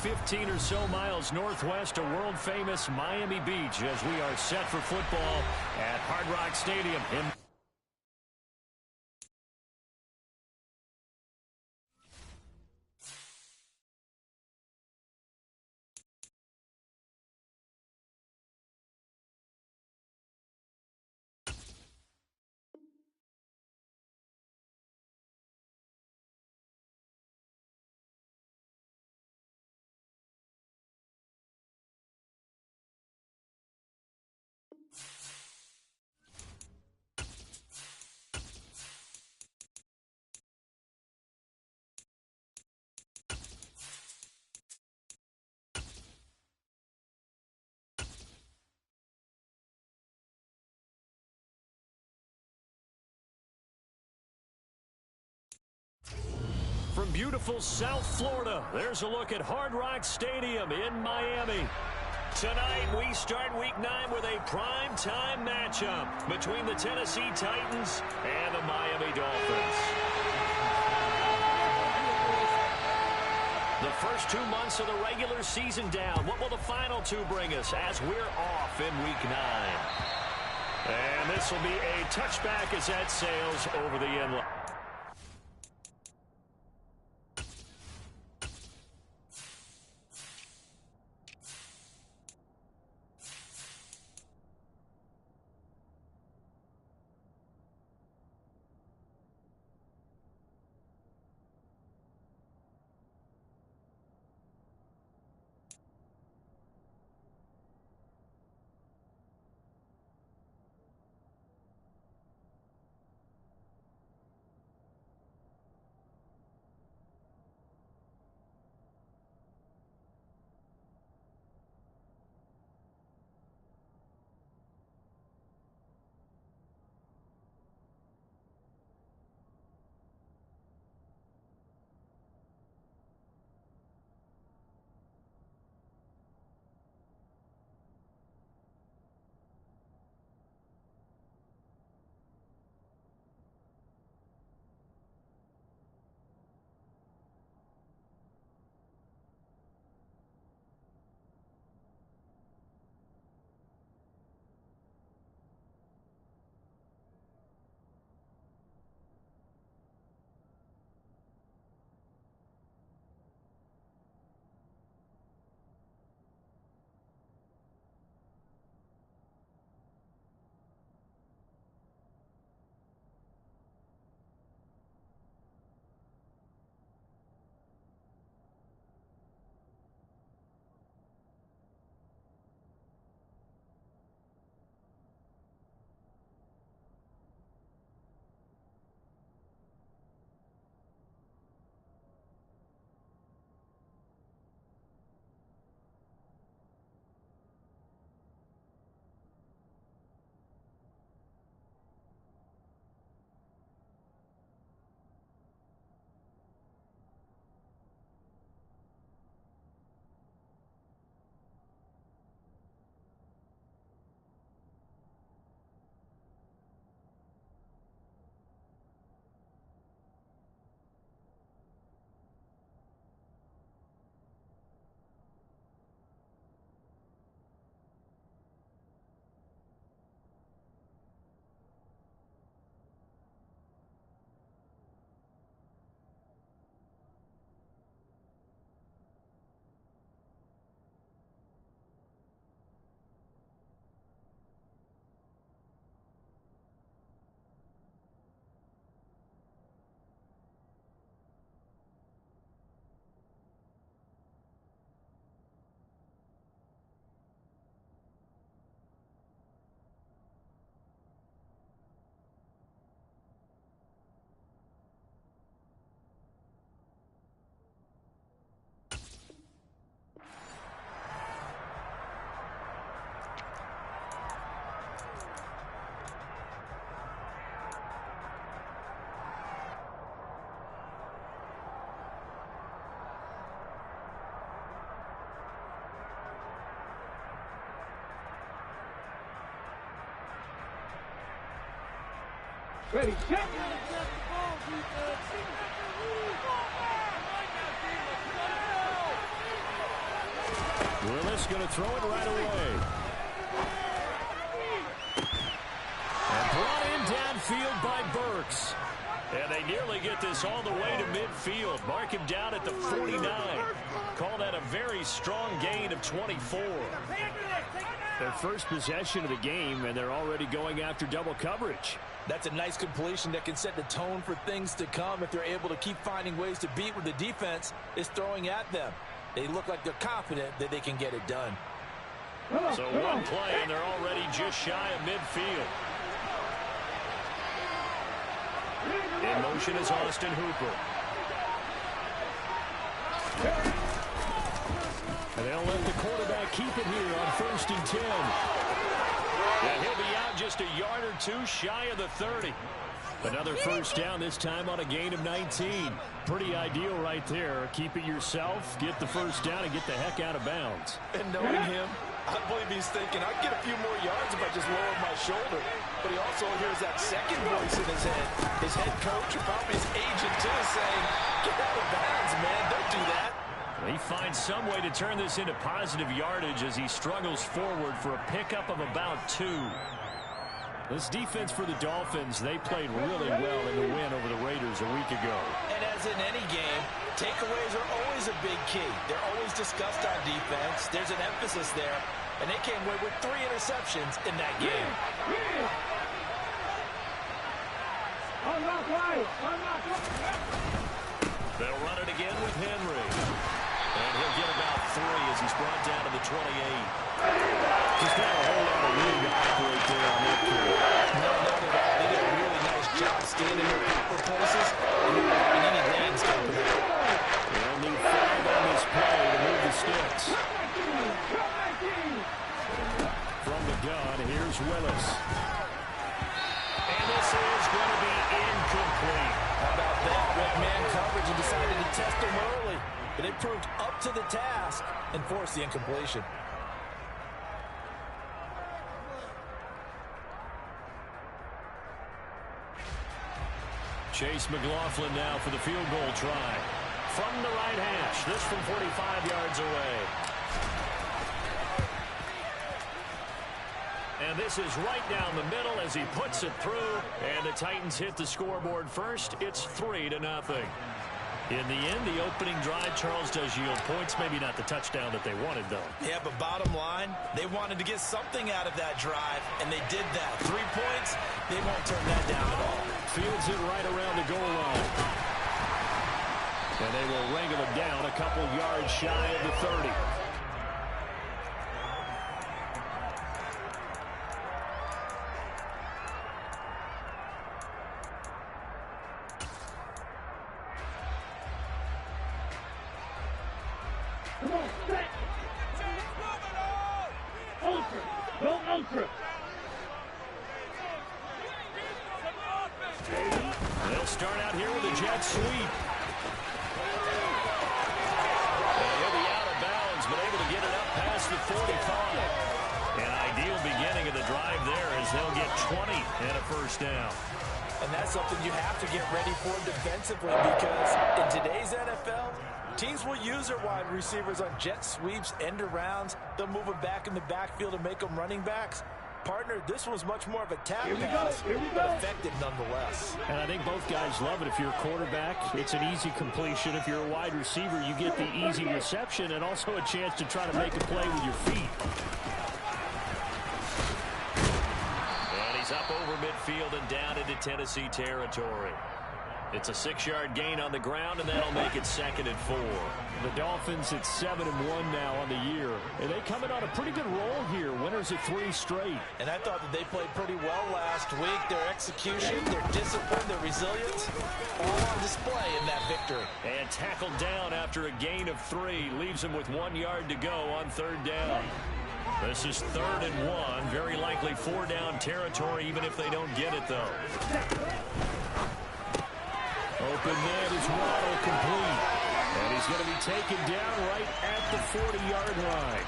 15 or so miles northwest of world-famous Miami Beach as we are set for football at Hard Rock Stadium. From beautiful South Florida, there's a look at Hard Rock Stadium in Miami. Tonight, we start Week 9 with a prime-time matchup between the Tennessee Titans and the Miami Dolphins. The first 2 months of the regular season down. What will the final 2 bring us as we're off in Week 9? And this will be a touchback as that sails over the end line. Ready, check. Willis going to throw it right away. And brought in downfield by Burks. And they nearly get this all the way to midfield. Mark him down at the 49. Call that a very strong gain of 24. Their first possession of the game, and they're already going after double coverage. That's a nice completion that can set the tone for things to come if they're able to keep finding ways to beat what the defense is throwing at them. They look like they're confident that they can get it done. So one play, and they're already just shy of midfield. In motion is Austin Hooper. And they'll let the quarterback keep it here on 1st and 10. And he'll be out just a yard or two shy of the 30. Another first down, this time on a gain of 19. Pretty ideal right there. Keep it yourself, get the first down, and get the heck out of bounds. And knowing him, I believe he's thinking, I'd get a few more yards if I just lowered my shoulder. But he also hears that second voice in his head. His head coach, or probably his agent too, is saying, get out of bounds, man. Don't do that. He finds some way to turn this into positive yardage as he struggles forward for a pickup of about 2. This defense for the Dolphins, they played really well in the win over the Raiders a week ago. And as in any game, takeaways are always a big key. They're always discussed on defense. There's an emphasis there. And they came away with 3 interceptions in that game. They'll run it again with Henry. And he'll get about 3 as he's brought down to the 28. Just got a whole lot of room to operate there on that kill. No doubt about it. They did a really nice job staying in their proper places and not having any landscape. They'll need 5 on this play to move the sticks. From the gun, here's Willis. And this is going to be incomplete. How about that? Red man coverage and decided to test them early. But they proved up to the task and forced the incompletion. Chase McLaughlin now for the field goal try. From the right hash, this from 45 yards away. And this is right down the middle as he puts it through. And the Titans hit the scoreboard first. It's 3-0. In the end, the opening drive, Charles, does yield points. Maybe not the touchdown that they wanted, though. Yeah, but bottom line, they wanted to get something out of that drive, and they did that. 3 points, they won't turn that down at all. Fields it right around the goal line. And they will wrangle it down a couple yards shy of the 30. They'll start out here with a jet sweep. And he'll be out of bounds, but able to get it up past the 45. An ideal beginning of the drive there as they'll get 20 and a first down. And that's something you have to get ready for defensively because in today's NFL, teams will use their wide receivers on jet sweeps, end arounds. They'll move them back in the backfield and make them running backs. Partner, this was much more of a tap pass, but effective nonetheless. And I think both guys love it. If you're a quarterback, it's an easy completion. If you're a wide receiver, you get the easy reception and also a chance to try to make a play with your feet. And he's up over midfield and down into Tennessee territory. It's a 6-yard gain on the ground, and that'll make it 2nd and 4. The Dolphins at 7-1 now on the year. And they come in on a pretty good roll here. Winners of 3 straight. And I thought that they played pretty well last week. Their execution, their discipline, their resilience, all on display in that victory. And tackled down after a gain of 3. Leaves them with 1 yard to go on 3rd down. This is 3rd and 1. Very likely 4-down territory, even if they don't get it, though. Open man is Waddle complete. And he's going to be taken down right at the 40-yard line.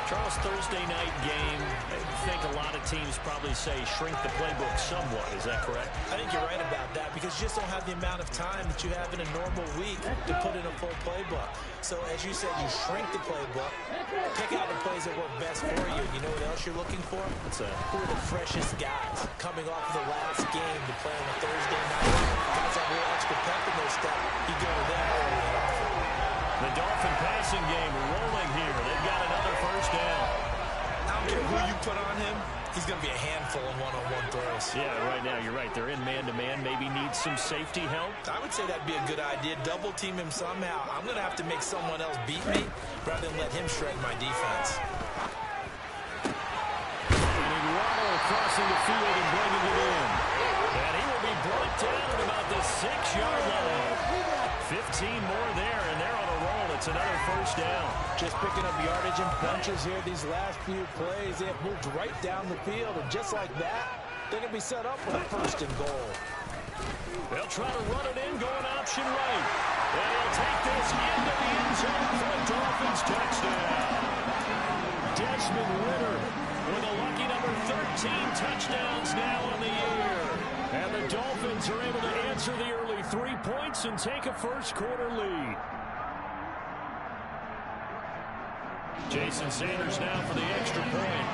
Charles, Thursday night game, I think a lot of teams probably say shrink the playbook somewhat. Is that correct? I think you're right about that because you just don't have the amount of time that you have in a normal week to put in a full playbook. So as you said, you shrink the playbook, pick out the plays that work best for you. You know what else you're looking for? Who are the freshest guys coming off of the last game to play on a Thursday night? Guys have a little extra pep in their step. You go to them early and often. The Dolphin passing game rolling here. They've got another first down. I don't care who you put on him. He's going to be a handful in one-on-one throws. Yeah, right now, you're right. They're in man-to-man. Maybe need some safety help. I would say that'd be a good idea. Double team him somehow. I'm going to have to make someone else beat me rather than let him shred my defense. And Waddle crossing the field and bringing it in. And he will be brought down at about the 6-yard line. 15 more there, and they're on a roll. It's another first down. Just picking up yardage in bunches here these last few plays. They have moved right down the field, and just like that, they're going to be set up with a first and goal. They'll try to run it in, going option right. And he'll take this into the end zone for a Dolphins touchdown. Desmond Ridder with a lucky number 13 touchdowns now on the year. And the Dolphins are able to answer the early 3 points and take a first-quarter lead. Jason Sanders now for the extra point.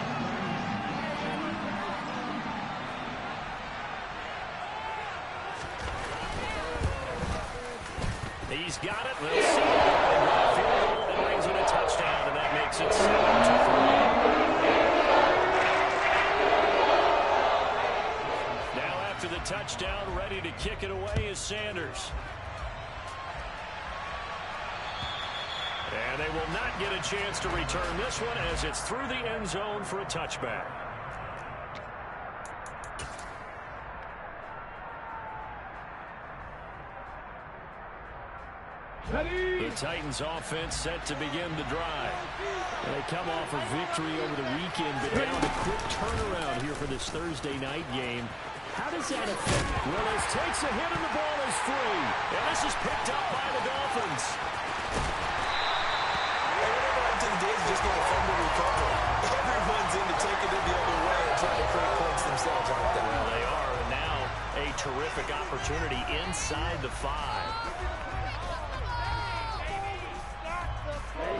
He's got it. They'll see it. And a field goal and brings in a touchdown, and that makes it 7-3. Now after the touchdown, ready to kick it away is Sanders. And they will not get a chance to return this one as it's through the end zone for a touchback. The Titans offense set to begin the drive. They come off a victory over the weekend, but down a quick turnaround here for this Thursday night game. How does that affect? Willis takes a hit and the ball is free. And this is picked up by the Dolphins. Just going to fumble recover. Everyone's into taking it the other way and trying to create points themselves, aren't they? Well, they are, and now a terrific opportunity inside the 5.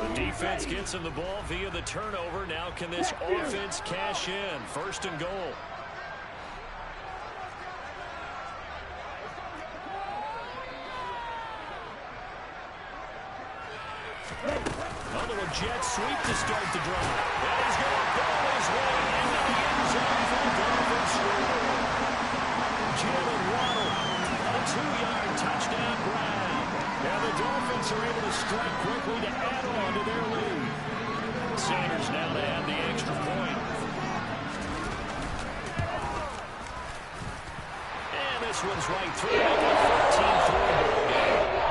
The defense gets him the ball via the turnover. Now can this offense cash in? First and goal. Jet sweep to start the drive. And he's going to go his way into the end zone for the Dolphins score. Jalen Waddle, a 2-yard touchdown grab. And the Dolphins are able to strike quickly to add on to their lead. Sanders now to add the extra point. And this one's right through. Making a 14-3 ball game.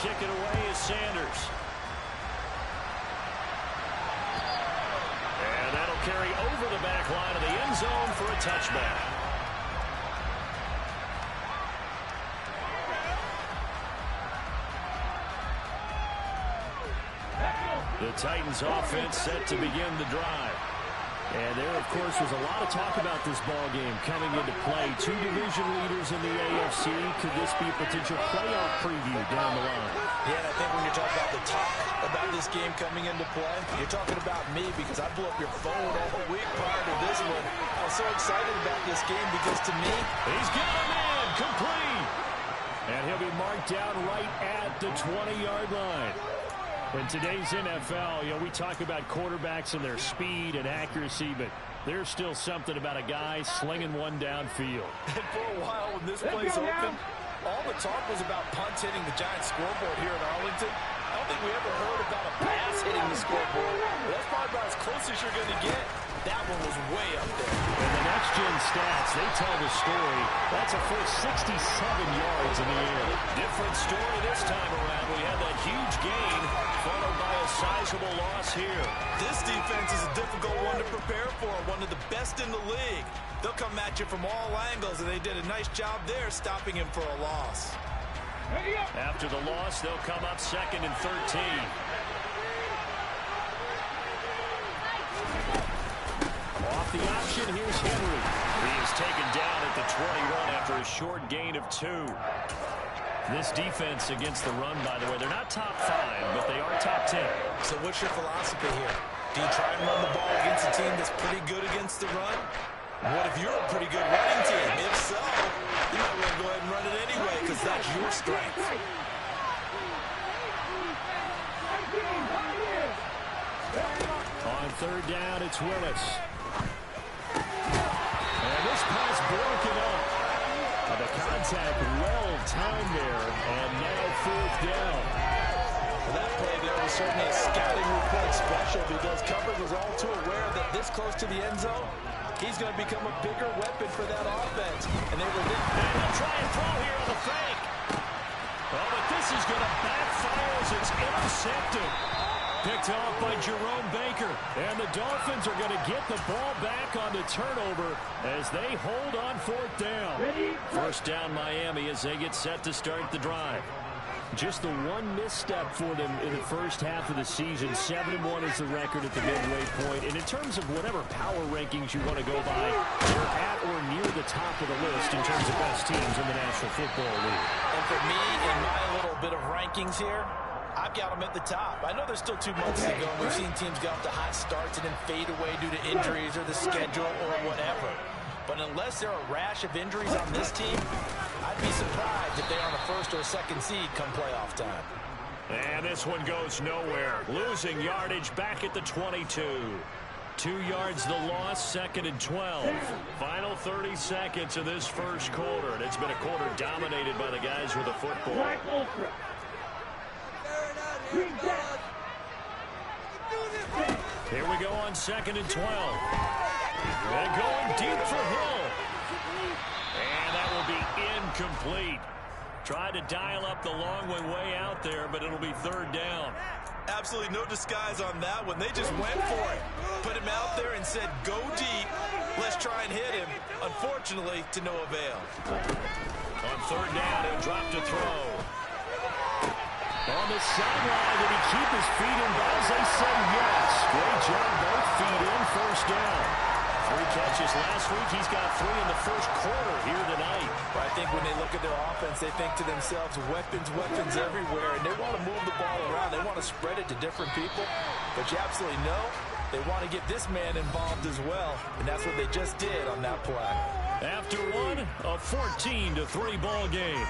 Kick it away is Sanders. And that'll carry over the back line of the end zone for a touchback. The Titans offense set to begin the drive. And there, of course, was a lot of talk about this ball game coming into play. 2 division leaders in the AFC. Could this be a potential playoff preview down the line? Yeah, and I think when you're talking about the talk about this game coming into play, you're talking about me because I blew up your phone all week prior to this one. I was so excited about this game because to me, he's got him in, complete. And he'll be marked down right at the 20-yard line. In today's NFL, we talk about quarterbacks and their speed and accuracy, but there's still something about a guy slinging one downfield. And for a while, when this place opened, all the talk was about punts hitting the Giants scoreboard here in Arlington. I don't think we ever heard about a pass hitting the scoreboard. But that's probably about as close as you're going to get. That one was way up there. And the next-gen stats, they tell the story. That's a full 67 yards in the air. Different story this time around. We had that huge gain, followed by a sizable loss here. This defense is a difficult one to prepare for, one of the best in the league. They'll come at you from all angles, and they did a nice job there stopping him for a loss. After the loss, they'll come up 2nd and 13. Off the option, here's Henry. He is taken down at the 21 after a short gain of 2. This defense against the run, by the way, they're not top 5, but they are top 10. So what's your philosophy here? Do you try and run the ball against a team that's pretty good against the run? What if you're a pretty good running team? If so, you might want to go ahead and run it anyway because that's your strength. On 3rd down, it's Willis. And this pass broken up. The contact well timed there, and now 4th down. Well, that play there was certainly a scouting report special because coverage was all too aware that this close to the end zone, he's going to become a bigger weapon for that offense. And they were there. And they'll try and throw here on the fake. Oh, but this is going to backfire as it's intercepted. Picked off by Jerome Baker. And the Dolphins are going to get the ball back on the turnover as they hold on 4th down. 1st down Miami as they get set to start the drive. Just the one misstep for them in the first half of the season. 7-1 is the record at the midway point. And in terms of whatever power rankings you want to go by, they're at or near the top of the list in terms of best teams in the National Football League. And for me, in my little bit of rankings here, I've got them at the top. I know there's still 2 months to go. We've seen teams get off to hot starts and then fade away due to injuries or the schedule or whatever. But unless there are a rash of injuries on this team, I'd be surprised if they're on a 1st or a 2nd seed come playoff time. And this one goes nowhere. Losing yardage back at the 22. 2 yards the loss, 2nd and 12. Final 30 seconds of this first quarter. And it's been a quarter dominated by the guys with the football. Here we go on 2nd and 12. They're going deep for Hill. And that will be incomplete. Tried to dial up the long one way out there, but it'll be 3rd down. Absolutely no disguise on that one. They just went for it. Put him out there and said, go deep. Let's try and hit him. Unfortunately, to no avail. On 3rd down, he'll drop to throw. On the sideline, did he keep his feet in bounds? They say yes. Great job, both feet in, 1st down. 3 catches last week. He's got 3 in the first quarter here tonight. I think when they look at their offense, they think to themselves, weapons, weapons everywhere, and they want to move the ball around. They want to spread it to different people. But you absolutely know they want to get this man involved as well, and that's what they just did on that play. After one, a 14-3 ball game.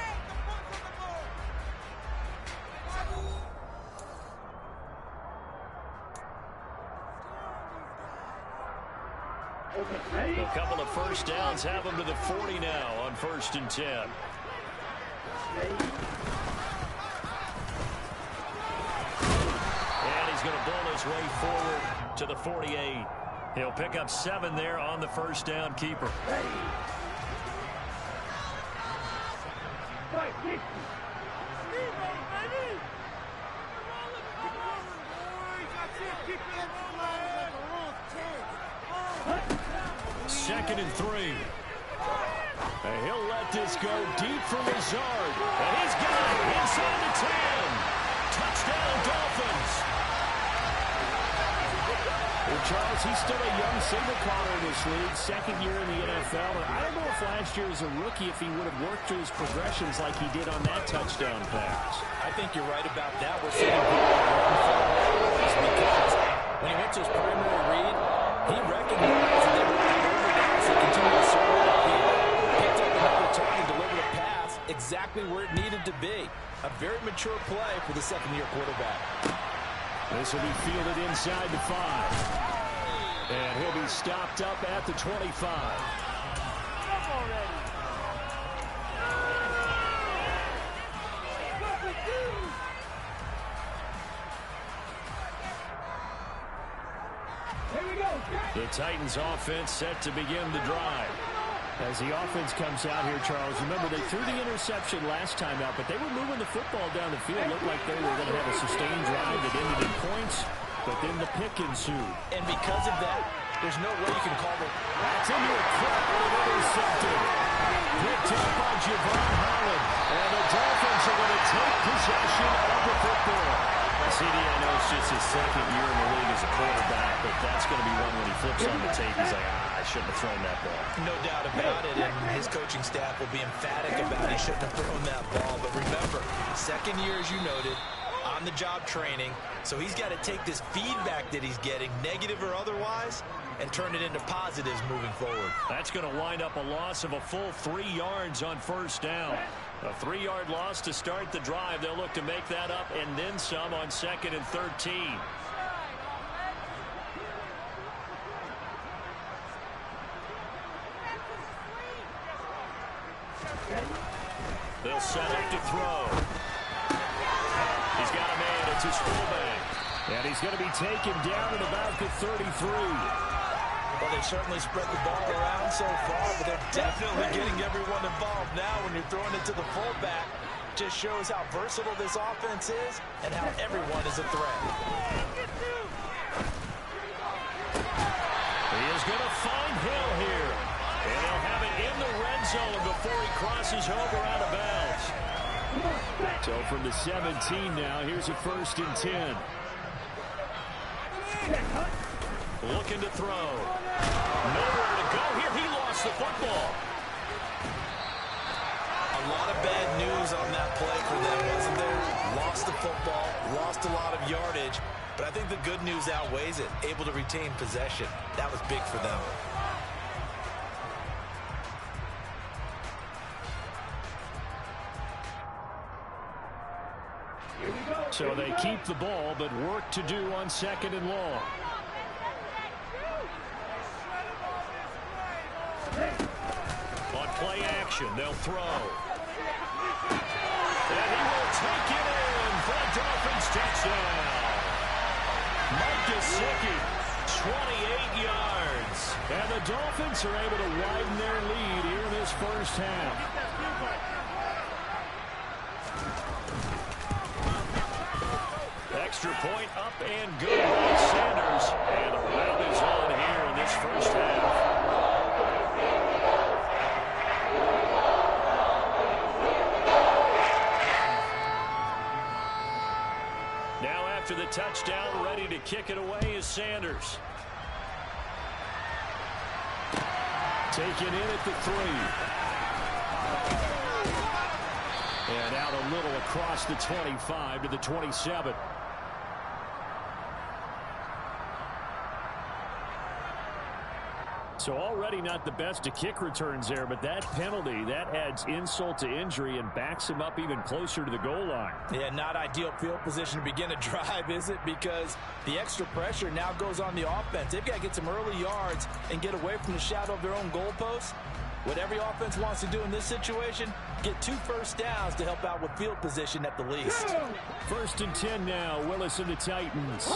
A couple of 1st downs have them to the 40 now on 1st and 10. And he's going to bull his way forward to the 48. He'll pick up 7 there on the 1st down keeper. Second and 3. And he'll let this go deep for Lazard. And he's got it inside the 10. Touchdown, Dolphins. Well, Charles, he's still a young signal caller in this league, 2nd year in the NFL. And I don't know if last year as a rookie, if he would have worked through his progressions like he did on that touchdown pass. I think you're right about that. We're seeing because when he went to his primary read, he recognized that they were continue to serve it up here. Picked up another turn and delivered a pass exactly where it needed to be. A very mature play for the 2nd-year quarterback. This will be fielded inside the 5. And he'll be stopped up at the 25. The Titans offense set to begin the drive. As the offense comes out here, Charles, remember they threw the interception last time out, but they were moving the football down the field. Looked like they were going to have a sustained drive that ended in points, but then the pick ensued. And because of that, there's no way you can call it. That's into a crowd and intercepted. Picked up by Javon Holland. And the Dolphins are going to possession of the football. CD, I know it's just his second year in the league as a quarterback, but that's going to be one when he flips on the tape. He's like, I shouldn't have thrown that ball. No doubt about it, and his coaching staff will be emphatic about he shouldn't have thrown that ball. But remember, second year, as you noted, on-the-job training, so he's got to take this feedback that he's getting, negative or otherwise, and turn it into positives moving forward. That's going to wind up a loss of a full 3 yards on first down. A 3-yard loss to start the drive. They'll look to make that up and then some on 2nd and 13. They'll set up to throw. He's got a man. It's his fullback. And he's going to be taken down at about the 33. Well, they certainly spread the ball around so far, but they're definitely getting everyone involved now when you're throwing it to the fullback. Just shows how versatile this offense is and how everyone is a threat. He is going to find Hill here. And he'll have it in the red zone before he crosses over out of bounds. So from the 17 now, here's a 1st and 10. Looking to throw. Nowhere to go here. He lost the football. A lot of bad news on that play for them, wasn't there? Lost the football, lost a lot of yardage, but I think the good news outweighs it. Able to retain possession. That was big for them. So they keep the ball, but work to do on 2nd and long. On play action, they'll throw. And he will take it in for a Dolphins touchdown. Mike Gesicki, 28 yards. And the Dolphins are able to widen their lead here in this first half. Extra point up and good by Sanders. And the round is on here in this first half. Now after the touchdown, ready to kick it away is Sanders. Taken in at the 3. And out a little across the 25 to the 27. So already not the best of kick returns there, but that penalty, that adds insult to injury and backs him up even closer to the goal line. Yeah, not ideal field position to begin a drive, is it? Because the extra pressure now goes on the offense. They've got to get some early yards and get away from the shadow of their own goalposts. What every offense wants to do in this situation, get 2 first downs to help out with field position at the least. 1st and 10 now, Willis and the Titans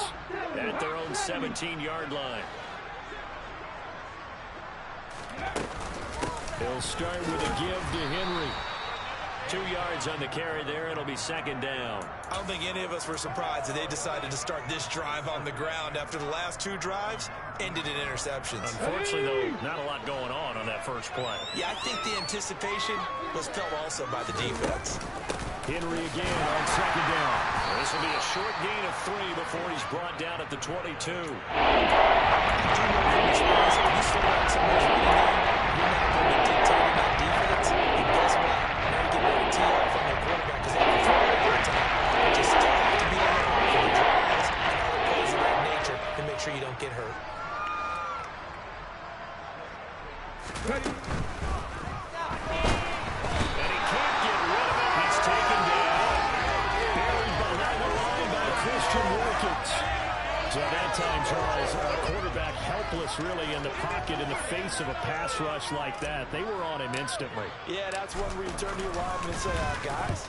at their own 17-yard line. He'll start with a give to Henry. 2 yards on the carry there. It'll be 2nd down. I don't think any of us were surprised that they decided to start this drive on the ground after the last 2 drives ended in interceptions. Unfortunately, though, not a lot going on that first play. Yeah, I think the anticipation was felt also by the defense. Henry again on 2nd down. This will be a short gain of 3 before he's brought down at the 22. You do know from experience, if you slow down someone's running game, you're not going to be dictating that defense. And guess what? Now you get ready to tee off on their quarterback because they have to throw it all the time. You just still have to be alert for the drives and other plays of that nature to make sure you don't get hurt. Ready. And he can't get rid of it. He's taken down. Buried behind the line by Christian Wilkins. So that time, Charles, quarterback helpless really in the pocket in the face of a pass rush like that. They were on him instantly. Yeah, that's when we turn to your lineman and say, guys,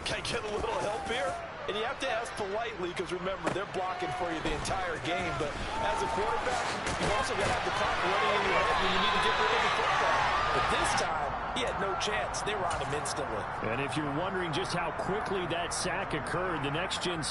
can I get a little help here? And you have to ask politely because, remember, they're blocking for you the entire game. But as a quarterback, you've also got to have the clock running in your head when you need to get rid of the football. But this time, he had no chance. They were on him instantly. And if you're wondering just how quickly that sack occurred, the next-gen